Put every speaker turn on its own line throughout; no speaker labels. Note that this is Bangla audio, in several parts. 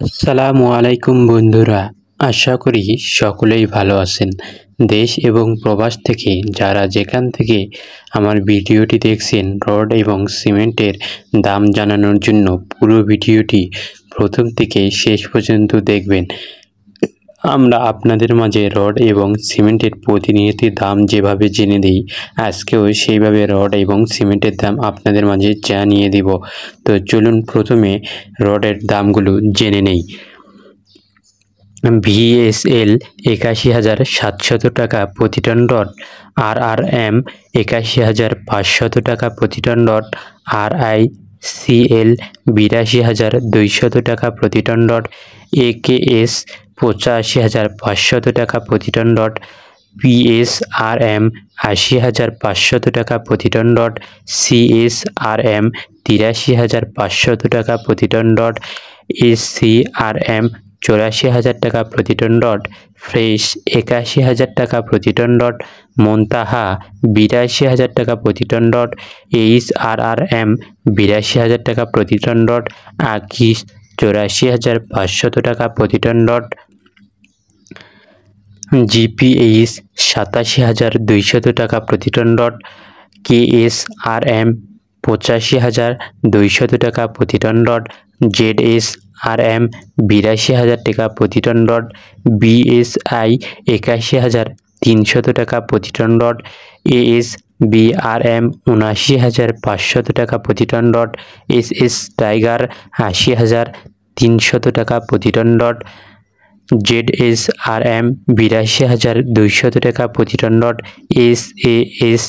আসসালামু আলাইকুম বন্ধুরা, আশা করি সকলেই ভালো আছেন। দেশ এবং প্রবাস থেকে যারা যেখান থেকে আমার ভিডিওটি দেখছেন, রড এবং সিমেন্টের দাম জানানোর জন্য পুরো ভিডিওটি প্রথম থেকে শেষ পর্যন্ত দেখবেন। আমরা আপনাদের মাঝে রড এবং সিমেন্টের প্রতিনিয়ত দাম যেভাবে জেনে দিই, আজকেও সেইভাবে রড এবং সিমেন্টের দাম আপনাদের মাঝে জানিয়ে দিব। তো চলুন প্রথমে রডের দামগুলো জেনে নেই। VSL ৮১,৭০০ টাকা প্রতি টন রড, RRM ৮১,৫০০ টাকা প্রতি টন রড, RICL ৮২,২০০ টাকা প্রতি টন রড, AKS ৮৫,৫০০ টাকা প্রতি টন রড, PSRM ৮০,৫০০ টাকা প্রতি টন রড, CSRM ৮৩,৫০০ টাকা প্রতি টন রড, SCRM ৮৪,০০০ টাকা প্রতি টন রড, ফ্রেশ ৮১,০০০ টাকা প্রতি টন রড, মন্তাহা ৮২,০০০ টাকা প্রতি টন রড, HRRM ৮২,০০০ টাকা প্রতি টন রড, আকিস ৮৪,৫০০ টাকা প্রতি টন রড, GPH ৮৭,২০০ টাকা প্রতি টন রড, KSRM ৮৫,২০০ টাকা প্রতি টন রড, ZSRM ৮২,০০০ টাকা প্রতি টন রড, BSI ৮১,৩০০ টাকা প্রতি টন রড, ASBRM ৭৯,৫০০ টাকা প্রতি টন রড, SS টাইগার ৮০,৩০০ টাকা প্রতি টন রড, ZSRM ৮২,২০০ টাকা প্রতি টন রড, SAS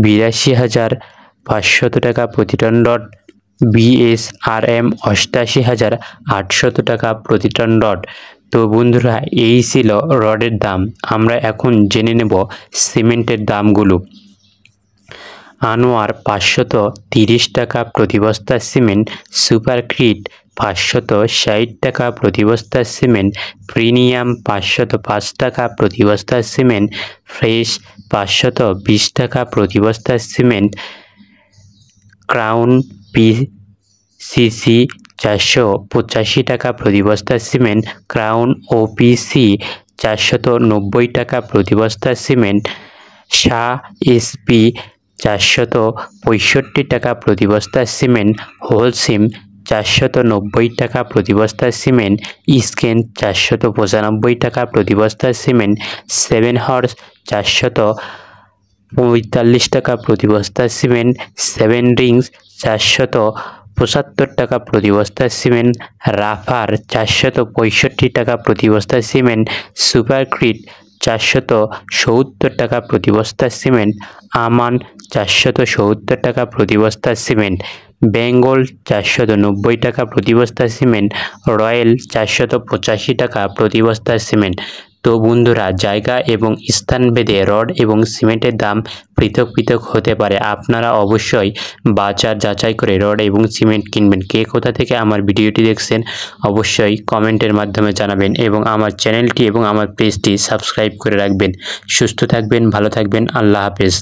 ৮২,৫০০ টাকা প্রতি টন রড, BSRM ৮৮,৮০০ টাকা প্রতি টন রড। তো বন্ধুরা, এই ছিল রডের দাম। আমরা এখন জেনে নেব সিমেন্টের দামগুলো। আনোয়ার ৫৩০ টাকা প্রতি বস্তা সিমেন্ট, সুপারক্রিট ৫৬০ টাকা প্রতি বস্তা সিমেন্ট, প্রিমিয়াম ৫০৫ টাকা প্রতি বস্তা সিমেন্ট, ফ্রেশ ৫২০ টাকা প্রতি বস্তা সিমেন্ট, ক্রাউন PCC ৪৮৫ টাকা প্রতি বস্তা সিমেন্ট, ক্রাউন OPC ৪৯০ টাকা প্রতি বস্তা সিমেন্ট, শাহ SP ৪৬৫ টাকা প্রতি বস্তা সিমেন্ট, হোলসিম ৪৯০ টাকা প্রতি বস্তা সিমেন্ট, স্কেন ৪৯৫ টাকা প্রতি বস্তা সিমেন্ট, সেভেন হর্স ৪৪৫ টাকা প্রতি বস্তা সিমেন্ট, সেভেন রিংস ৪৭৫ টাকা প্রতি বস্তা সিমেন্ট, রাফার ৪৬৫ টাকা প্রতি বস্তা সিমেন্ট, সুপারক্রিট ৪৭০ টাকা প্রতি বস্তা সিমেন্ট, আমান ৪৭০ টাকা প্রতি বস্তা সিমেন্ট, বেঙ্গল ৪৯০ টাকা প্রতি বস্তা সিমেন্ট, রয়্যাল ৪৮৫ টাকা প্রতি বস্তা সিমেন্ট। তো বন্ধুরা, জায়গা এবং স্থানভেদে রড এবং সিমেন্টের দাম পৃথক পৃথক হতে পারে। আপনারা অবশ্যই বাজার যাচাই করে রড এবং সিমেন্ট কিনবেন। কে কোথা থেকে আমার ভিডিওটি দেখছেন অবশ্যই কমেন্টের মাধ্যমে জানাবেন এবং আমার চ্যানেলটি এবং আমার পেজটি সাবস্ক্রাইব করে রাখবেন। সুস্থ থাকবেন, ভালো থাকবেন। আল্লাহ হাফেজ।